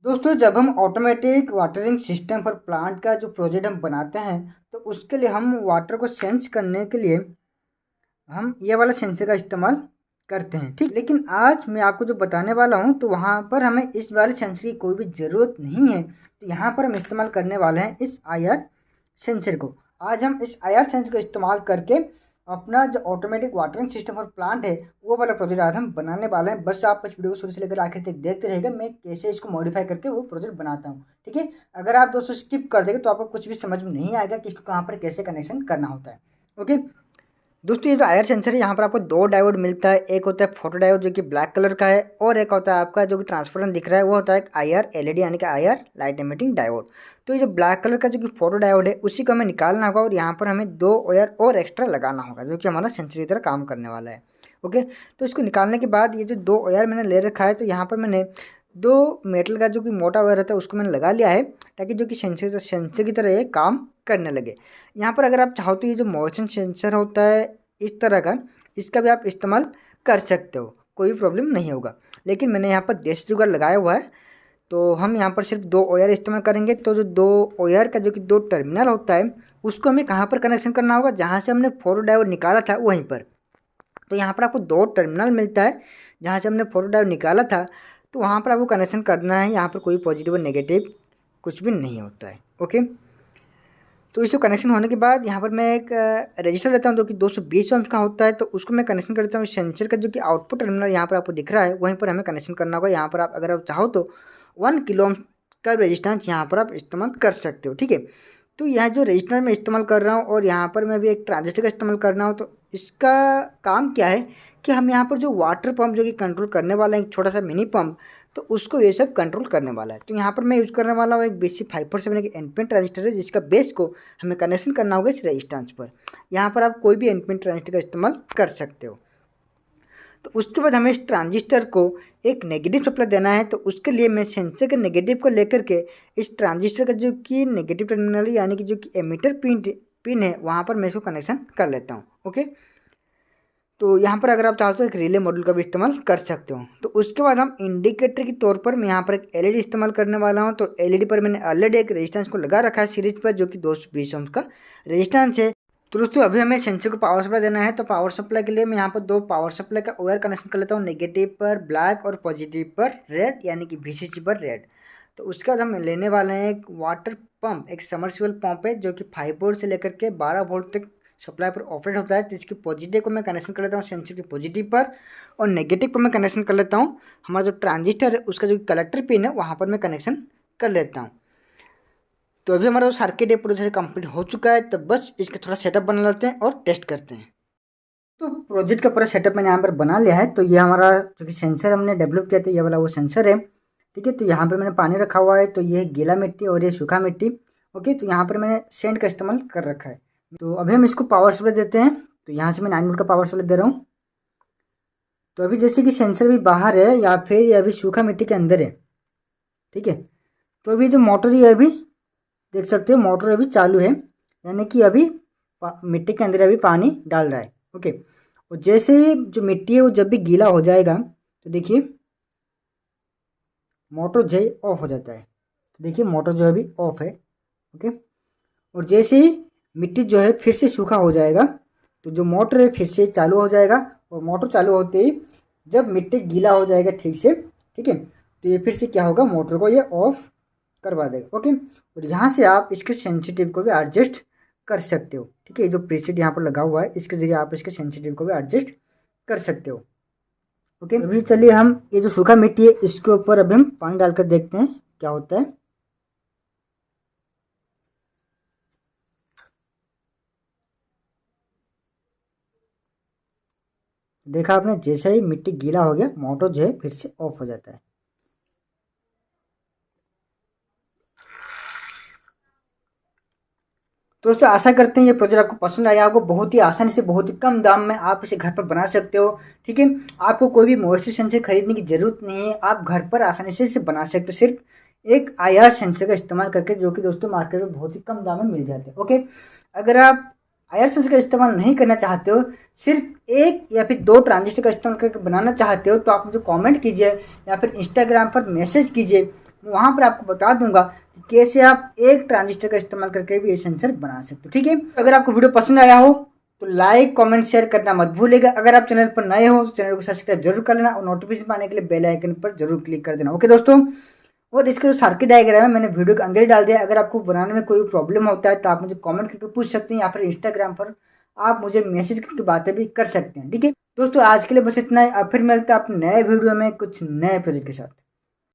दोस्तों, जब हम automatic watering system for plant का जो प्रोजेक्ट हम बनाते हैं तो उसके लिए हम वाटर को सेंस करने के लिए हम ये वाला सेंसर का इस्तेमाल करते हैं। ठीक, लेकिन आज मैं आपको जो बताने वाला हूँ तो वहाँ पर हमें इस वाले सेंसर की कोई भी ज़रूरत नहीं है। तो यहाँ पर हम इस्तेमाल करने वाले हैं इस आईआर सेंसर को। आज हम इस आईआर सेंसर को इस्तेमाल करके अपना जो automatic watering system for plant है वो वाला प्रोजेक्ट आज हम बनाने वाले हैं। बस आप इस वीडियो को शुरू से लेकर आखिर तक देखते रहेगा, मैं कैसे इसको मॉडिफाई करके वो प्रोजेक्ट बनाता हूँ। ठीक है, अगर आप दोस्तों स्किप कर देंगे तो आपको कुछ भी समझ में नहीं आएगा कि इसको कहाँ पर कैसे कनेक्शन करना होता है। ओके दोस्तों, ये जो आईआर सेंसर है यहाँ पर आपको दो डायोड मिलता है। एक होता है फोटो डायोड जो कि ब्लैक कलर का है, और एक होता है आपका जो कि ट्रांसपेरेंट दिख रहा है वो होता है आईआर एलईडी यानी कि आईआर लाइट एमिटिंग डायोड। तो ये जो ब्लैक कलर का जो कि फोटो डायोड है उसी को हमें निकालना होगा, और यहाँ पर हमें दो वायर और एक्स्ट्रा लगाना होगा जो कि हमारा सेंसर की तरह काम करने वाला है। ओके, तो इसको निकालने के बाद ये जो दो वायर मैंने ले रखा है, तो यहाँ पर मैंने दो मेटल का जो कि मोटा वायर रहता है उसको मैंने लगा लिया है, ताकि जो कि सेंसर की तरह ये काम करने लगे। यहाँ पर अगर आप चाहो तो ये जो मोशन सेंसर होता है इस तरह का, इसका भी आप इस्तेमाल कर सकते हो, कोई प्रॉब्लम नहीं होगा। लेकिन मैंने यहाँ पर देसी जुगाड़ लगाया हुआ है, तो हम यहाँ पर सिर्फ दो वायर इस्तेमाल करेंगे। तो जो दो वायर का जो कि दो टर्मिनल होता है उसको हमें कहाँ पर कनेक्शन करना होगा, जहाँ से हमने फोटो डायोड निकाला था वहीं पर। तो यहाँ पर आपको दो टर्मिनल मिलता है जहाँ से हमने फोटो डायोड निकाला था, तो वहाँ पर आपको कनेक्शन करना है। यहाँ पर कोई पॉजिटिव और नेगेटिव कुछ भी नहीं होता है। ओके, तो इसको कनेक्शन होने के बाद यहाँ पर मैं एक रजिस्टर लेता हूँ जो कि 220 ओम्स का होता है, तो उसको मैं कनेक्शन करता हूँ। सेंसर का जो कि आउटपुट टर्मिनल यहाँ पर आपको दिख रहा है वहीं पर हमें कनेक्शन करना होगा। यहाँ पर आप अगर आप चाहो तो 1 किलो ओम का रेजिस्टेंस यहाँ पर आप इस्तेमाल कर सकते हो। ठीक है, तो यह जो रजिस्टर मैं इस्तेमाल कर रहा हूँ और यहाँ पर मैं भी एक ट्रांजिस्टर का इस्तेमाल कर रहा हूँ, तो इसका काम क्या है कि हम यहाँ पर जो वाटर पंप जो कि कंट्रोल करने वाला है, एक छोटा सा मिनी पंप, तो उसको ये सब कंट्रोल करने वाला है। तो यहाँ पर मैं यूज़ करने वाला हूँ एक BC 547 एक एनपिन ट्रांजिस्टर है, जिसका बेस को हमें कनेक्शन करना होगा इस रेजिस्टेंस पर। यहाँ पर आप कोई भी एनपिन ट्रांजिस्टर का इस्तेमाल कर सकते हो। तो उसके बाद हमें इस ट्रांजिस्टर को एक नेगेटिव सप्लाई देना है, तो उसके लिए मैं सेंसर के नेगेटिव को लेकर के इस ट्रांजिस्टर का जो कि नेगेटिव टर्मिनल यानी कि जो कि एमीटर पिन है वहाँ पर मैं इसको कनेक्शन कर लेता हूँ। ओके, तो यहाँ पर अगर आप चाहो तो एक रिले मॉड्यूल का भी इस्तेमाल कर सकते हो। तो उसके बाद हम इंडिकेटर के तौर पर मैं यहाँ पर एक एलईडी इस्तेमाल करने वाला हूँ। तो एलईडी पर मैंने ऑलरेडी एक रेजिस्टेंस को लगा रखा है सीरीज पर, जो कि 220 ओम्स का रेजिस्टेंस है। तो दोस्तों, अभी हमें सेंसर को पावर सप्लाई देना है। तो पावर सप्लाई के लिए मैं यहाँ पर दो पावर सप्लाई का वायर कनेक्शन कर लेता हूँ, नेगेटिव पर ब्लैक और पॉजिटिव पर रेड यानी कि VCC पर रेड। तो उसके बाद हम लेने वाले हैं एक वाटर पंप, एक समरसिबल पंप है जो कि 5 वोल्ट से लेकर के 12 वोल्ट तक सप्लाई पर ऑपरेट होता है। तो इसकी पॉजिटिव को मैं कनेक्शन कर लेता हूँ सेंसर के पॉजिटिव पर, और नेगेटिव पर मैं कनेक्शन कर लेता हूँ हमारा जो ट्रांजिस्टर है उसका जो कलेक्टर पिन है वहाँ पर मैं कनेक्शन कर लेता हूँ। तो अभी हमारा जो सर्किट है पूरी तरह से कंप्लीट हो चुका है। तो बस इसका थोड़ा सेटअप बना लेते हैं और टेस्ट करते हैं। तो प्रोजेक्ट का पूरा सेटअप मैंने यहाँ पर बना लिया है। तो ये हमारा जो कि सेंसर हमने डेवलप किया था ये वाला वो सेंसर है। ठीक है, तो यहाँ पर मैंने पानी रखा हुआ है, तो ये गीला मिट्टी और ये सूखा मिट्टी। ओके, तो यहाँ पर मैंने सेंड का इस्तेमाल कर रखा है। तो अभी हम इसको पावर सप्लाई देते हैं। तो यहाँ से मैं 9 वोल्ट का पावर सप्लाई दे रहा हूँ। तो अभी जैसे कि सेंसर भी बाहर है या फिर ये अभी सूखा मिट्टी के अंदर है। ठीक है, तो अभी जो मोटर ये अभी देख सकते हो मोटर अभी चालू है, यानी कि अभी मिट्टी के अंदर अभी पानी डाल रहा है। ओके, और जैसे ही जो मिट्टी है वो जब भी गीला हो जाएगा तो देखिए मोटर जो है ऑफ हो जाता है। तो देखिए मोटर जो है अभी ऑफ है। ओके, और जैसे ही मिट्टी जो है फिर से सूखा हो जाएगा तो जो मोटर है फिर से चालू हो जाएगा, और मोटर चालू होते ही जब मिट्टी गीला हो जाएगा ठीक से, ठीक है, तो ये फिर से क्या होगा मोटर को ये ऑफ करवा देगा। ओके, और यहाँ से आप इसके सेंसिटिव को भी एडजस्ट कर सकते हो। ठीक है, जो प्रीसेट यहाँ पर लगा हुआ है इसके जरिए आप इसके सेंसिटिव को भी एडजस्ट कर सकते हो। ओके, अभी चलिए हम ये जो सूखा मिट्टी है इसके ऊपर अभी हम पानी डालकर देखते हैं क्या होता है। देखा आपने, जैसे ही मिट्टी गीला हो गया मोटर जो है फिर से ऑफ हो जाता है। तो दोस्तों, आशा करते हैं ये प्रोजेक्ट आपको पसंद आया होगा। बहुत ही आसानी से बहुत ही कम दाम में आप इसे घर पर बना सकते हो। ठीक है, आपको कोई भी मॉइस्चर सेंसर खरीदने की ज़रूरत नहीं है, आप घर पर आसानी से इसे बना सकते हो सिर्फ एक आईआर सेंसर का इस्तेमाल करके, जो कि दोस्तों मार्केट में बहुत ही कम दाम में मिल जाते हैं। ओके, अगर आप आईआर सेंसर का इस्तेमाल नहीं करना चाहते हो, सिर्फ एक या फिर दो ट्रांजिस्टर का इस्तेमाल करके बनाना चाहते हो, तो आप मुझे कॉमेंट कीजिए या फिर इंस्टाग्राम पर मैसेज कीजिए। वहाँ पर आपको बता दूंगा कि कैसे आप एक ट्रांजिस्टर का इस्तेमाल करके भी ये सेंसर बना सकते हो। ठीक है, अगर आपको वीडियो पसंद आया हो तो लाइक कमेंट शेयर करना मत भूलिएगा। अगर आप चैनल पर नए हो तो चैनल को सब्सक्राइब जरूर कर लेना और नोटिफिकेशन पाने के लिए बेल आइकन पर जरूर क्लिक कर देना। ओके दोस्तों, और इसका जो सर्किट डायग्राम है मैंने वीडियो के अंदर ही डाल दिया। अगर आपको बनाने में कोई प्रॉब्लम होता है तो आप मुझे कमेंट करके पूछ सकते हैं या फिर इंस्टाग्राम पर आप मुझे मैसेज करके बातें भी कर सकते हैं। ठीक है दोस्तों, आज के लिए बस इतना ही। अब फिर मिलते हैं अपने नए वीडियो में कुछ नए प्रोजेक्ट के साथ।